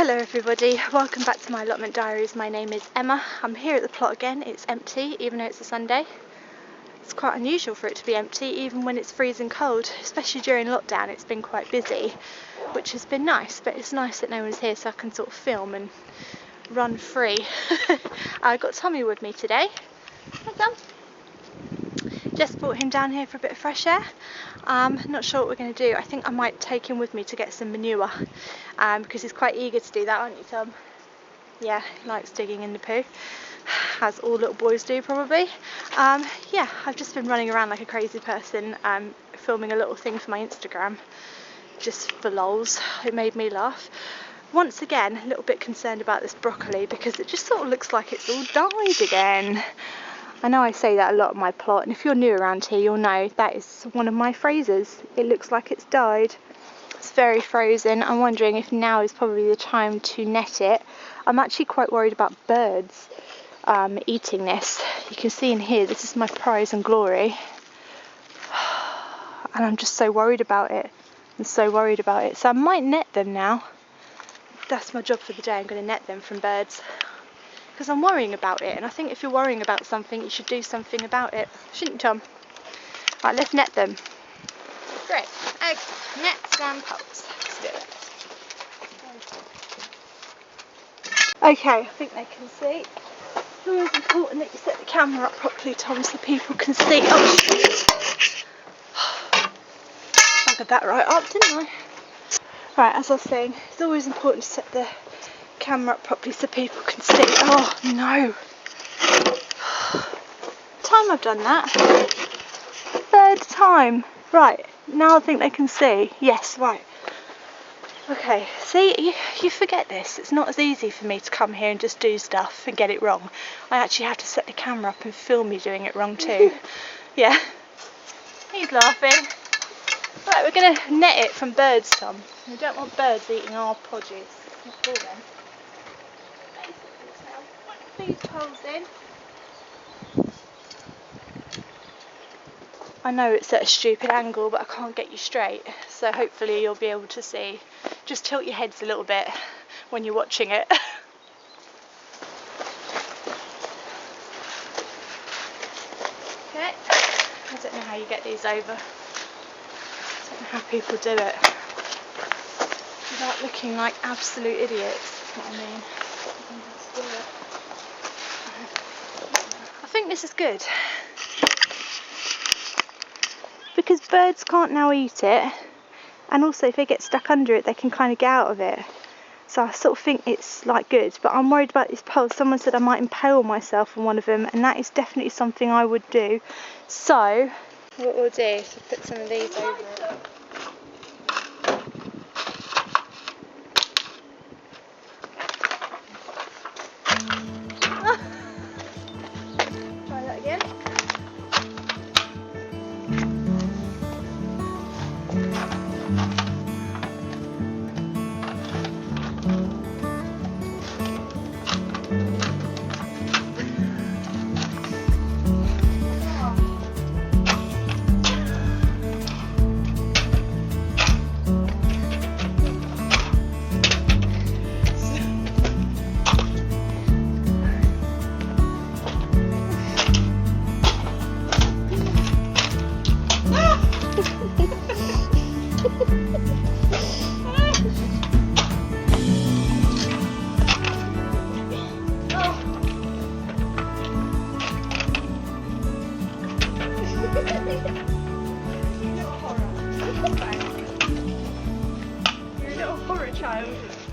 Hello everybody, welcome back to my Allotment Diaries. My name is Emma. I'm here at the plot again. It's empty even though it's a Sunday. It's quite unusual for it to be empty even when it's freezing cold, especially during lockdown. It's been quite busy, which has been nice, but it's nice that no one's here so I can sort of film and run free. I got Tommy with me today. Hi Tom. Just brought him down here for a bit of fresh air. Not sure what we're going to do. I think I might take him with me to get some manure because he's quite eager to do that, aren't you, Tom? Yeah, he likes digging in the poo, as all little boys do probably. Yeah, I've just been running around like a crazy person filming a little thing for my Instagram just for lols. It made me laugh. Once again, a little bit concerned about this broccoli because it just sort of looks like it's all died again. I know I say that a lot in my plot, and if you're new around here you'll know that is one of my phrases. It looks like it's died. It's very frozen. I'm wondering if now is probably the time to net it. I'm actually quite worried about birds eating this. You can see in here, this is my prize and glory. And I'm just so worried about it. I'm so worried about it. So I might net them now. That's my job for the day. I'm going to net them from birds. Because I'm worrying about it, and I think if you're worrying about something, you should do something about it. Shouldn't you, Tom? Right, let's net them. Great. Eggs, nets and poles. Let's do it. Okay, I think they can see. It's always important that you set the camera up properly, Tom, so people can see. Oh, I got that right up, didn't I? Right, as I was saying, it's always important to set the camera up properly so people can see. Oh no! Time I've done that. Third time. Right, now I think they can see. Yes, right. Okay, see, you forget this. It's not as easy for me to come here and just do stuff and get it wrong. I actually have to set the camera up and film me doing it wrong too. Yeah. He's laughing. Right, we're going to net it from birds, Tom. We don't want birds eating our produce. Not for them. These poles in. I know it's at a stupid angle, but I can't get you straight, so hopefully you'll be able to see. Just tilt your heads a little bit when you're watching it. Okay, I don't know how you get these over. I don't know how people do it without looking like absolute idiots, that's what I mean. I think this is good. Because birds can't now eat it, and also if they get stuck under it they can kind of get out of it. So I sort of think it's like good, but I'm worried about these poles. Someone said I might impale myself on one of them, and that is definitely something I would do. So what we'll do is we'll put some of these over it. Try that again.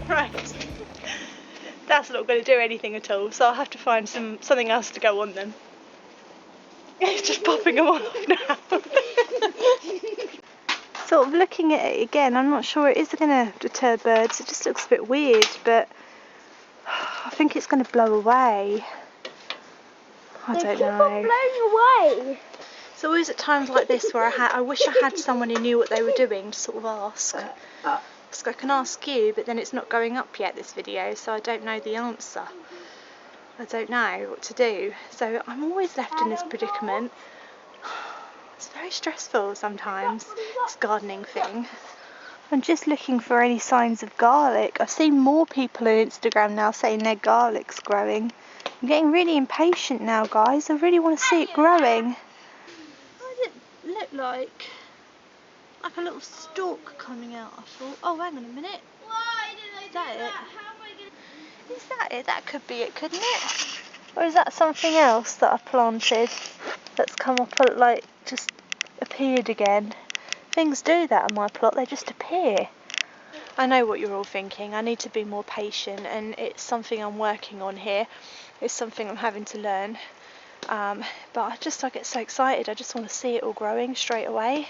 Right, that's not going to do anything at all, so I'll have to find something else to go on them. It's just popping them off now. Sort of looking at it again, I'm not sure it is going to deter birds. It just looks a bit weird, but I think it's going to blow away. I don't know. Blowing away. It's always at times like this where I wish I had someone who knew what they were doing to sort of ask. So I can ask you, but then it's not going up yet, this video, so I don't know the answer. I don't know what to do. So I'm always left in this predicament. It's very stressful sometimes, this gardening thing. I'm just looking for any signs of garlic. I've seen more people on Instagram now saying their garlic's growing. I'm getting really impatient now, guys. I really want to see it growing. What does it look like? Like a little stalk coming out, I thought. Oh, hang on a minute. Why did I Is that do it? How am I gonna... Is that it? That could be it, couldn't it? Or is that something else that I planted that's come up, like, just appeared again? Things do that on my plot, they just appear. I know what you're all thinking. I need to be more patient, and it's something I'm working on here. It's something I'm having to learn. But I get so excited. I just want to see it all growing straight away.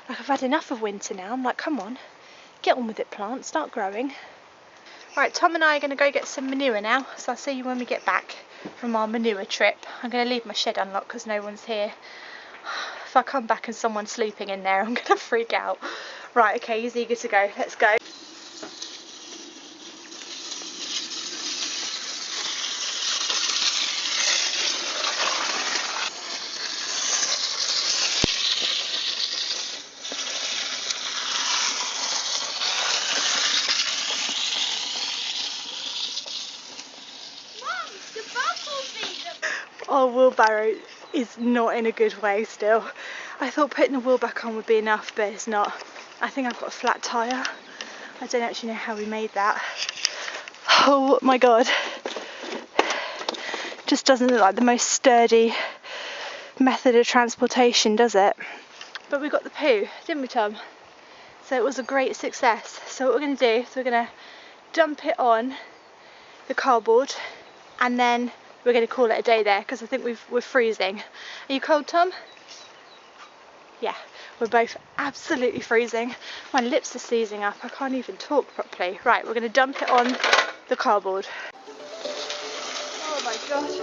Like, I've had enough of winter now. I'm like, come on, get on with it, plant, start growing. Right, Tom and I are going to go get some manure now, so I'll see you when we get back from our manure trip. I'm going to leave my shed unlocked because no one's here. If I come back and someone's sleeping in there, I'm going to freak out. Right, okay, he's eager to go. Let's go. Mum, the bumblebee! Our wheelbarrow is not in a good way still. I thought putting the wheel back on would be enough, but it's not. I think I've got a flat tyre. I don't actually know how we made that. Oh my god. Just doesn't look like the most sturdy method of transportation, does it? But we got the poo, didn't we, Tom? So it was a great success. So what we're going to do is we're going to dump it on the cardboard, and then we're going to call it a day there because I think we're freezing. Are you cold, Tom? Yeah, we're both absolutely freezing. My lips are seizing up. I can't even talk properly. Right, we're going to dump it on the cardboard. Oh my gosh.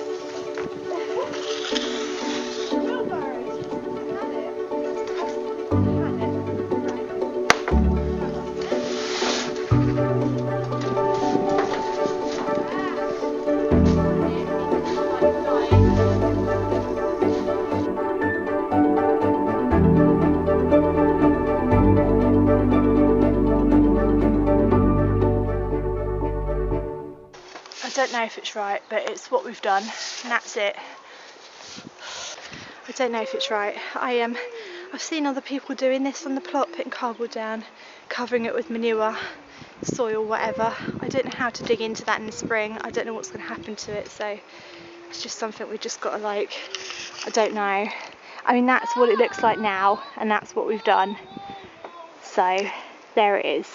I don't know if it's right, but it's what we've done, and that's it. I don't know if it's right. I've seen other people doing this on the plot, putting cardboard down, covering it with manure, soil, whatever. I don't know how to dig into that in the spring. I don't know what's going to happen to it, so it's just something we've just got to, like, I don't know. I mean, that's what it looks like now, and that's what we've done. So there it is.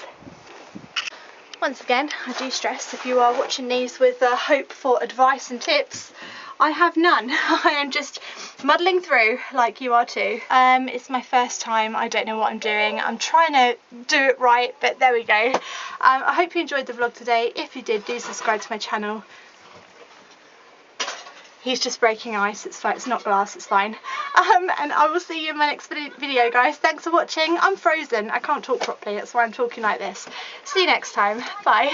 Once again, I do stress, if you are watching these with hope for advice and tips, I have none. I am just muddling through like you are too. It's my first time. I don't know what I'm doing. I'm trying to do it right, but there we go. I hope you enjoyed the vlog today. If you did, do subscribe to my channel. He's just breaking ice, it's fine, it's not glass, it's fine. And I will see you in my next video, guys. Thanks for watching. I'm frozen, I can't talk properly, that's why I'm talking like this. See you next time, bye.